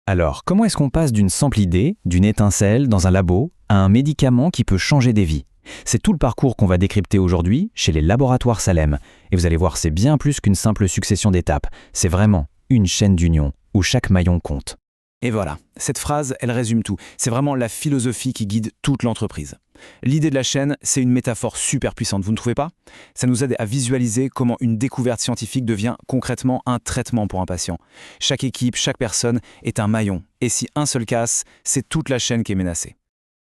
Alors, comment est-ce qu'on passe d'une simple idée, d'une étincelle dans un labo, à un médicament qui peut changer des vies? C'est tout le parcours qu'on va décrypter aujourd'hui chez les laboratoires Salem. Et vous allez voir, c'est bien plus qu'une simple succession d'étapes. C'est vraiment une chaîne d'union où chaque maillon compte. Et voilà, cette phrase, elle résume tout. C'est vraiment la philosophie qui guide toute l'entreprise. L'idée de la chaîne, c'est une métaphore super puissante, vous ne trouvez pas? Ça nous aide à visualiser comment une découverte scientifique devient concrètement un traitement pour un patient. Chaque équipe, chaque personne est un maillon. Et si un seul casse, c'est toute la chaîne qui est menacée.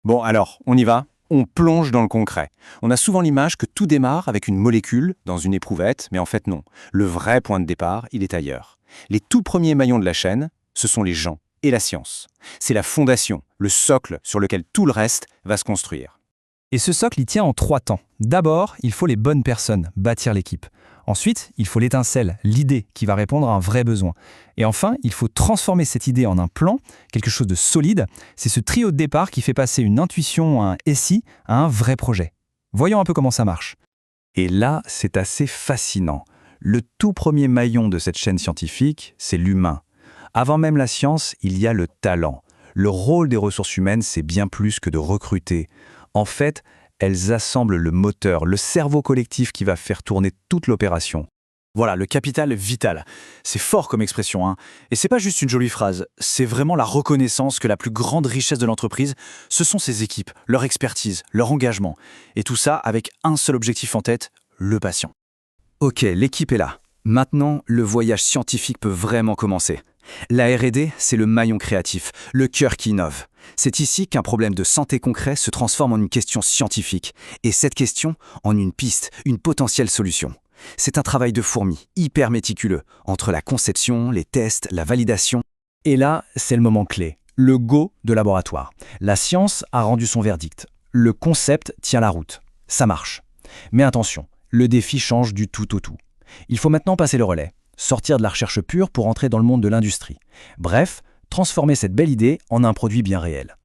Bon alors, on y va? On plonge dans le concret. On a souvent l'image que tout démarre avec une molécule dans une éprouvette, mais en fait non. Le vrai point de départ, il est ailleurs. Les tout premiers maillons de la chaîne, ce sont les gens et la science. C'est la fondation, le socle sur lequel tout le reste va se construire. Et ce socle, il tient en 3 temps. D'abord, il faut les bonnes personnes, bâtir l'équipe. Ensuite, il faut l'étincelle, l'idée qui va répondre à un vrai besoin. Et enfin, il faut transformer cette idée en un plan, quelque chose de solide. C'est ce trio de départ qui fait passer une intuition à un SI à un vrai projet. Voyons un peu comment ça marche. Et là, c'est assez fascinant. Le tout premier maillon de cette chaîne scientifique, c'est l'humain. Avant même la science, il y a le talent. Le rôle des ressources humaines, c'est bien plus que de recruter. En fait, elles assemblent le moteur, le cerveau collectif qui va faire tourner toute l'opération. Voilà, le capital vital. C'est fort comme expression, hein. Et c'est pas juste une jolie phrase, c'est vraiment la reconnaissance que la plus grande richesse de l'entreprise, ce sont ses équipes, leur expertise, leur engagement. Et tout ça avec un seul objectif en tête, le patient. Ok, l'équipe est là. Maintenant, le voyage scientifique peut vraiment commencer. La R&D, c'est le maillon créatif, le cœur qui innove. C'est ici qu'un problème de santé concret se transforme en une question scientifique, et cette question en une piste, une potentielle solution. C'est un travail de fourmi, hyper méticuleux, entre la conception, les tests, la validation. Et là, c'est le moment clé, le go de laboratoire. La science a rendu son verdict. Le concept tient la route. Ça marche. Mais attention, le défi change du tout au tout. Il faut maintenant passer le relais, sortir de la recherche pure pour entrer dans le monde de l'industrie. Bref, transformer cette belle idée en un produit bien réel.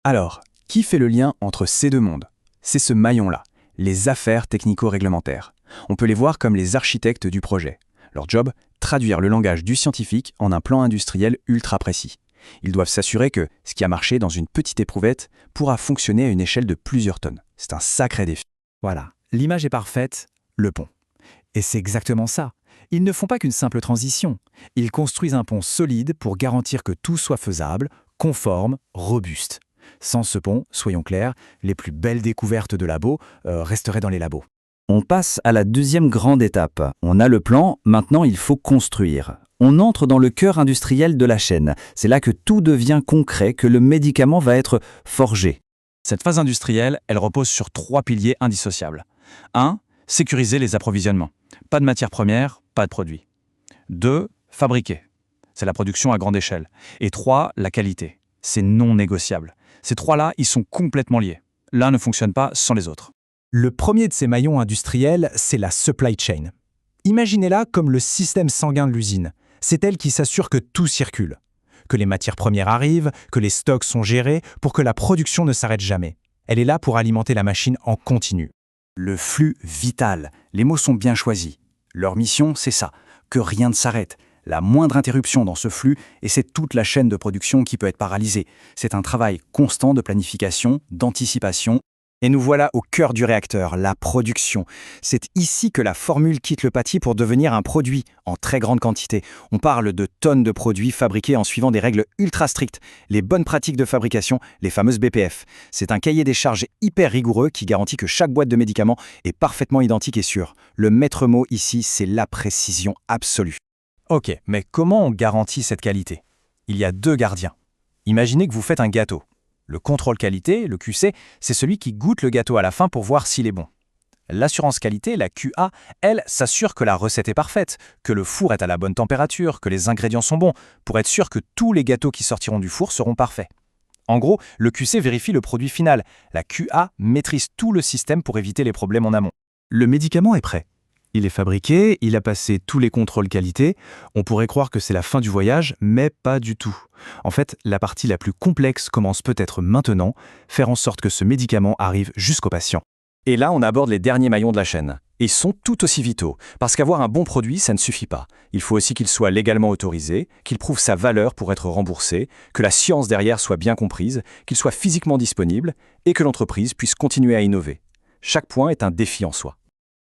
Alors, qui fait le lien entre ces deux mondes? C'est ce maillon-là, les affaires technico-réglementaires. On peut les voir comme les architectes du projet. Leur job, traduire le langage du scientifique en un plan industriel ultra précis. Ils doivent s'assurer que ce qui a marché dans une petite éprouvette pourra fonctionner à une échelle de plusieurs tonnes. C'est un sacré défi. Voilà, l'image est parfaite, le pont. Et c'est exactement ça. Ils ne font pas qu'une simple transition. Ils construisent un pont solide pour garantir que tout soit faisable, conforme, robuste. Sans ce pont, soyons clairs, les plus belles découvertes de labos resteraient dans les labos. On passe à la deuxième grande étape. On a le plan, maintenant il faut construire. On entre dans le cœur industriel de la chaîne. C'est là que tout devient concret, que le médicament va être forgé. Cette phase industrielle, elle repose sur 3 piliers indissociables. 1. Sécuriser les approvisionnements. Pas de matières premières, pas de produits. 2. Fabriquer. C'est la production à grande échelle. Et 3. La qualité. C'est non négociable. Ces 3-là, ils sont complètement liés. L'un ne fonctionne pas sans les autres. Le premier de ces maillons industriels, c'est la supply chain. Imaginez-la comme le système sanguin de l'usine. C'est elle qui s'assure que tout circule, que les matières premières arrivent, que les stocks sont gérés pour que la production ne s'arrête jamais. Elle est là pour alimenter la machine en continu. Le flux vital. Les mots sont bien choisis. Leur mission, c'est ça, que rien ne s'arrête. La moindre interruption dans ce flux, et c'est toute la chaîne de production qui peut être paralysée. C'est un travail constant de planification, d'anticipation. Et nous voilà au cœur du réacteur, la production. C'est ici que la formule quitte le pâtis pour devenir un produit en très grande quantité. On parle de tonnes de produits fabriqués en suivant des règles ultra strictes, les bonnes pratiques de fabrication, les fameuses BPF. C'est un cahier des charges hyper rigoureux qui garantit que chaque boîte de médicaments est parfaitement identique et sûre. Le maître mot ici, c'est la précision absolue. Ok, mais comment on garantit cette qualité? Il y a 2 gardiens. Imaginez que vous faites un gâteau. Le contrôle qualité, le QC, c'est celui qui goûte le gâteau à la fin pour voir s'il est bon. L'assurance qualité, la QA, elle, s'assure que la recette est parfaite, que le four est à la bonne température, que les ingrédients sont bons, pour être sûr que tous les gâteaux qui sortiront du four seront parfaits. En gros, le QC vérifie le produit final. La QA maîtrise tout le système pour éviter les problèmes en amont. Le médicament est prêt. Il est fabriqué, il a passé tous les contrôles qualité. On pourrait croire que c'est la fin du voyage, mais pas du tout. En fait, la partie la plus complexe commence peut-être maintenant, faire en sorte que ce médicament arrive jusqu'au patient. Et là, on aborde les derniers maillons de la chaîne. Et ils sont tout aussi vitaux, parce qu'avoir un bon produit, ça ne suffit pas. Il faut aussi qu'il soit légalement autorisé, qu'il prouve sa valeur pour être remboursé, que la science derrière soit bien comprise, qu'il soit physiquement disponible et que l'entreprise puisse continuer à innover. Chaque point est un défi en soi.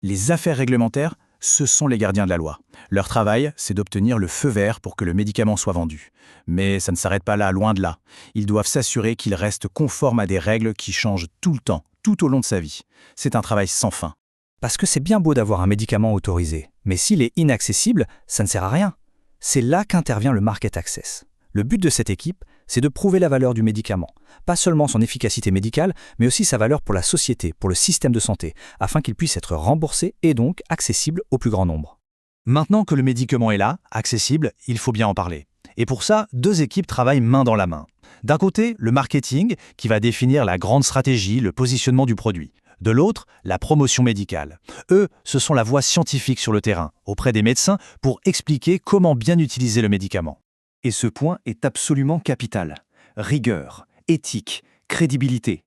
Les affaires réglementaires, ce sont les gardiens de la loi. Leur travail, c'est d'obtenir le feu vert pour que le médicament soit vendu. Mais ça ne s'arrête pas là, loin de là. Ils doivent s'assurer qu'il reste conforme à des règles qui changent tout le temps, tout au long de sa vie. C'est un travail sans fin. Parce que c'est bien beau d'avoir un médicament autorisé, mais s'il est inaccessible, ça ne sert à rien. C'est là qu'intervient le market access. Le but de cette équipe, c'est de prouver la valeur du médicament, pas seulement son efficacité médicale, mais aussi sa valeur pour la société, pour le système de santé, afin qu'il puisse être remboursé et donc accessible au plus grand nombre. Maintenant que le médicament est là, accessible, il faut bien en parler. Et pour ça, deux équipes travaillent main dans la main. D'un côté, le marketing, qui va définir la grande stratégie, le positionnement du produit. De l'autre, la promotion médicale. Eux, ce sont la voie scientifique sur le terrain, auprès des médecins, pour expliquer comment bien utiliser le médicament. Et ce point est absolument capital. Rigueur, éthique, crédibilité.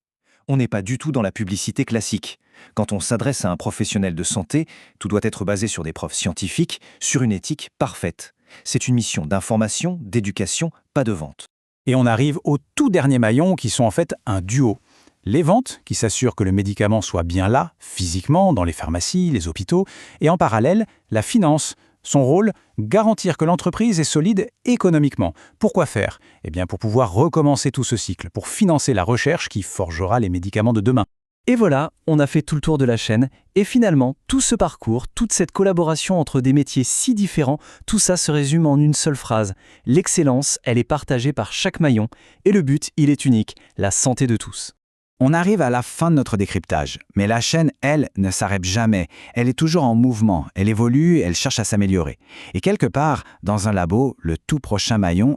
On n'est pas du tout dans la publicité classique. Quand on s'adresse à un professionnel de santé, tout doit être basé sur des preuves scientifiques, sur une éthique parfaite. C'est une mission d'information, d'éducation, pas de vente. Et on arrive au tout dernier maillon qui sont en fait un duo. Les ventes, qui s'assurent que le médicament soit bien là, physiquement, dans les pharmacies, les hôpitaux, et en parallèle, la finance. Son rôle, garantir que l'entreprise est solide économiquement. Pourquoi faire? Eh bien pour pouvoir recommencer tout ce cycle, pour financer la recherche qui forgera les médicaments de demain. Et voilà, on a fait tout le tour de la chaîne, et finalement, tout ce parcours, toute cette collaboration entre des métiers si différents, tout ça se résume en une seule phrase. L'excellence, elle est partagée par chaque maillon, et le but, il est unique, la santé de tous. On arrive à la fin de notre décryptage, mais la chaîne, elle, ne s'arrête jamais. Elle est toujours en mouvement, elle évolue, elle cherche à s'améliorer. Et quelque part, dans un labo, le tout prochain maillon,